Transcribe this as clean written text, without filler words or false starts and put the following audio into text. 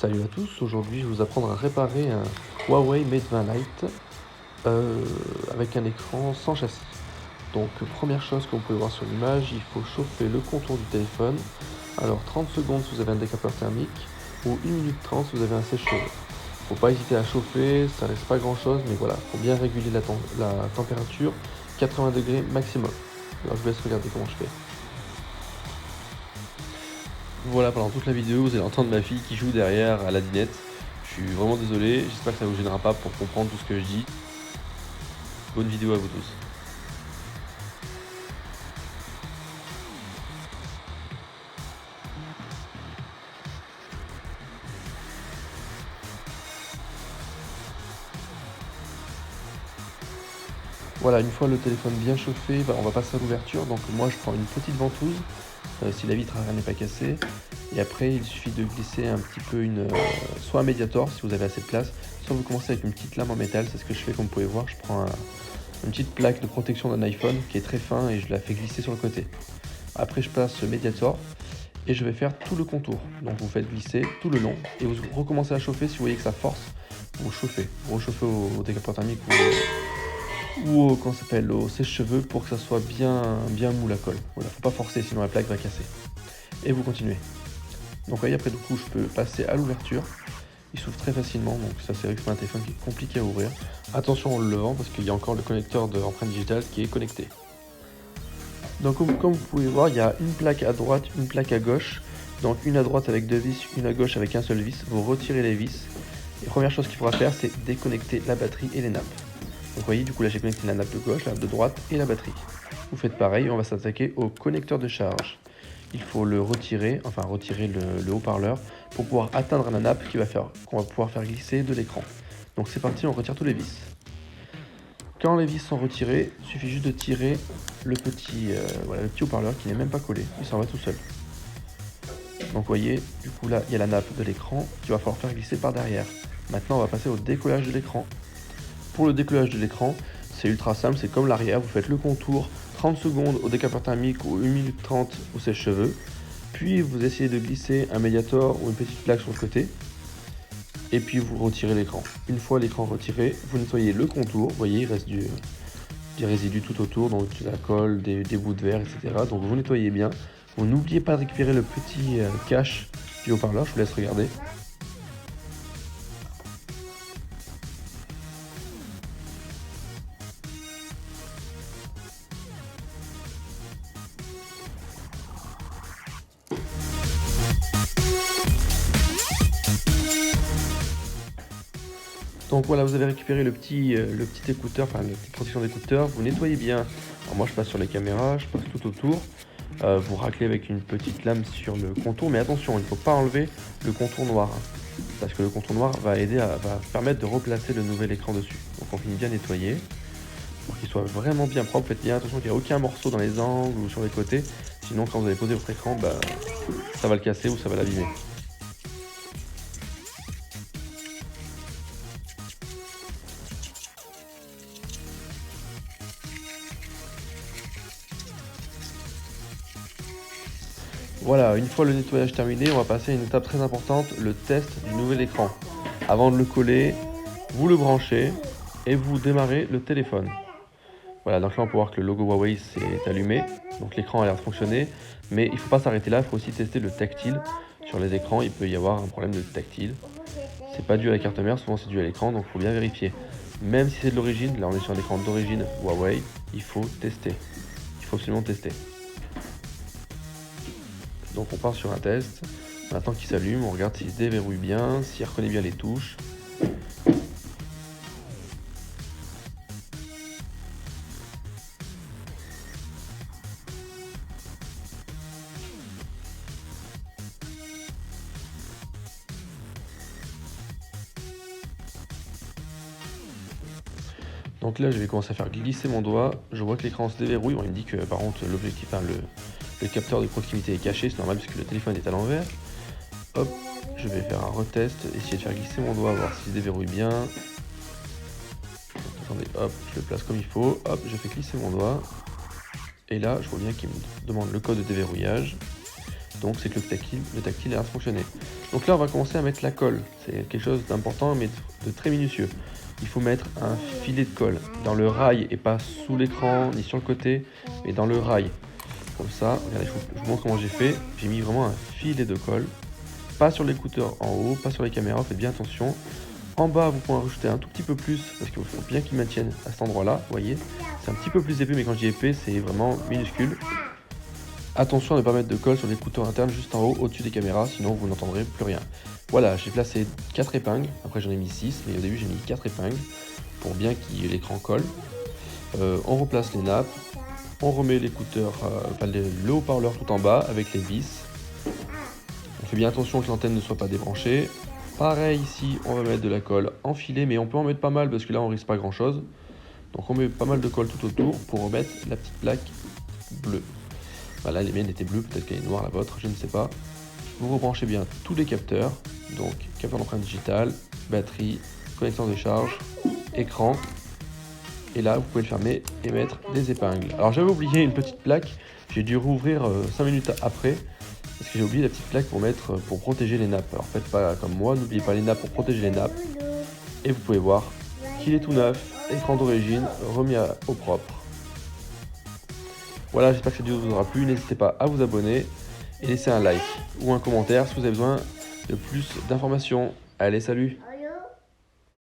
Salut à tous, aujourd'hui je vais vous apprendre à réparer un Huawei Mate 20 Lite avec un écran sans châssis. Donc première chose que vous pouvez voir sur l'image, il faut chauffer le contour du téléphone. Alors 30 secondes si vous avez un décapeur thermique ou 1 minute 30 si vous avez un sèche-cheveux. Faut pas hésiter à chauffer, ça reste pas grand chose mais voilà, faut bien réguler la température, 80 degrés maximum. Alors je vous laisse regarder comment je fais. Voilà, pendant toute la vidéo, vous allez entendre ma fille qui joue derrière à la dinette. Je suis vraiment désolé, j'espère que ça vous gênera pas pour comprendre tout ce que je dis. Bonne vidéo à vous tous. Voilà, une fois le téléphone bien chauffé, on va passer à l'ouverture. Donc moi je prends une petite ventouse, si la vitre n'est pas cassée. Et après il suffit de glisser un petit peu soit un médiator si vous avez assez de place, soit vous commencez avec une petite lame en métal. C'est ce que je fais comme vous pouvez voir. Je prends une petite plaque de protection d'un iPhone qui est très fin et je la fais glisser sur le côté. Après je passe ce médiator et je vais faire tout le contour. Donc vous faites glisser tout le long et vous recommencez à chauffer. Si vous voyez que ça force, vous chauffez. Vous rechauffez au décapeur thermique ou au sèche-cheveux pour que ça soit bien mou la colle. Voilà, faut pas forcer sinon la plaque va casser. Et vous continuez. Donc voyez, après du coup je peux passer à l'ouverture. Il s'ouvre très facilement, donc ça c'est vrai que c'est un téléphone qui est compliqué à ouvrir. Attention en le levant parce qu'il y a encore le connecteur d'empreinte digitale qui est connecté. Donc comme vous pouvez voir, il y a une plaque à droite, une plaque à gauche. Donc une à droite avec deux vis, une à gauche avec un seul vis. Vous retirez les vis. Et première chose qu'il faudra faire, c'est déconnecter la batterie et les nappes. Donc vous voyez, du coup là j'ai connecté la nappe de gauche, la nappe de droite et la batterie. Vous faites pareil, on va s'attaquer au connecteur de charge. Il faut le retirer, enfin retirer le haut-parleur pour pouvoir atteindre la nappe qu'on va pouvoir faire glisser de l'écran. Donc c'est parti, on retire tous les vis. Quand les vis sont retirées, il suffit juste de tirer le petit haut-parleur qui n'est même pas collé, il s'en va tout seul. Donc vous voyez, du coup là il y a la nappe de l'écran qu'il va falloir faire glisser par derrière. Maintenant on va passer au décollage de l'écran. Pour le décollage de l'écran, c'est ultra simple, c'est comme l'arrière, vous faites le contour 30 secondes au décapeur thermique ou 1 minute 30 au sèche-cheveux, puis vous essayez de glisser un médiator ou une petite plaque sur le côté, et puis vous retirez l'écran. Une fois l'écran retiré, vous nettoyez le contour, vous voyez il reste du résidu tout autour, donc de la colle, des bouts de verre, etc. Donc vous nettoyez bien, vous n'oubliez pas de récupérer le petit cache du haut-parleur, je vous laisse regarder. Donc voilà, vous avez récupéré le petit écouteur, enfin la petite protection d'écouteur, vous nettoyez bien. Alors moi je passe sur les caméras, je passe tout autour. Vous raclez avec une petite lame sur le contour, mais attention, il ne faut pas enlever le contour noir, parce que le contour noir va permettre de replacer le nouvel écran dessus. Donc on finit bien nettoyer, pour qu'il soit vraiment bien propre. Faites bien attention qu'il n'y ait aucun morceau dans les angles ou sur les côtés, sinon quand vous allez poser votre écran, ça va le casser ou ça va l'abîmer. Voilà, une fois le nettoyage terminé, on va passer à une étape très importante, le test du nouvel écran. Avant de le coller, vous le branchez et vous démarrez le téléphone. Voilà, donc là on peut voir que le logo Huawei s'est allumé, donc l'écran a l'air de fonctionner, mais il ne faut pas s'arrêter là, il faut aussi tester le tactile. Sur les écrans, il peut y avoir un problème de tactile. C'est pas dû à la carte mère, souvent c'est dû à l'écran, donc il faut bien vérifier. Même si c'est de l'origine, là on est sur un écran d'origine Huawei, il faut tester. Il faut absolument tester. Donc on part sur un test, on attend qu'il s'allume, on regarde s'il se déverrouille bien, s'il reconnaît bien les touches. Donc là je vais commencer à faire glisser mon doigt, je vois que l'écran se déverrouille, il me dit que par contre l'objectif, le capteur de proximité est caché, c'est normal puisque le téléphone est à l'envers. Hop, je vais faire un retest, essayer de faire glisser mon doigt, voir s'il se déverrouille bien. Donc, attendez, hop, je le place comme il faut, hop, je fais glisser mon doigt. Et là, je vois bien qu'il me demande le code de déverrouillage. Donc c'est que le tactile a fonctionné. Donc là, on va commencer à mettre la colle. C'est quelque chose d'important, mais de très minutieux. Il faut mettre un filet de colle dans le rail et pas sous l'écran ni sur le côté, mais dans le rail. Comme ça, regardez, je vous montre comment j'ai fait. J'ai mis vraiment un filet de colle. Pas sur l'écouteur en haut, pas sur les caméras, faites bien attention. En bas, vous pouvez en rajouter un tout petit peu plus, parce qu'il faut bien qu'il maintienne à cet endroit-là, vous voyez. C'est un petit peu plus épais, mais quand je dis épais, c'est vraiment minuscule. Attention à ne pas mettre de colle sur l'écouteur interne juste en haut, au-dessus des caméras, sinon vous n'entendrez plus rien. Voilà, j'ai placé 4 épingles, après j'en ai mis 6, mais au début j'ai mis 4 épingles, pour bien que l'écran colle. On replace les nappes, on remet l'écouteur, le haut-parleur tout en bas avec les vis. On fait bien attention que l'antenne ne soit pas débranchée. Pareil ici, on va mettre de la colle enfilée, mais on peut en mettre pas mal parce que là on risque pas grand chose. Donc on met pas mal de colle tout autour pour remettre la petite plaque bleue. Voilà, les miennes étaient bleues, peut-être qu'elle est noire la vôtre, je ne sais pas. Vous rebranchez bien tous les capteurs, donc capteur d'empreinte digitale, batterie, connecteur de charge, écran. Et là, vous pouvez le fermer et mettre des épingles. Alors j'avais oublié une petite plaque, j'ai dû rouvrir 5 minutes après. Parce que j'ai oublié la petite plaque pour protéger les nappes. Alors faites pas comme moi, n'oubliez pas les nappes pour protéger les nappes. Et vous pouvez voir qu'il est tout neuf, écran d'origine, remis au propre. Voilà, j'espère que cette vidéo vous aura plu. N'hésitez pas à vous abonner et laisser un like ou un commentaire si vous avez besoin de plus d'informations. Allez, salut!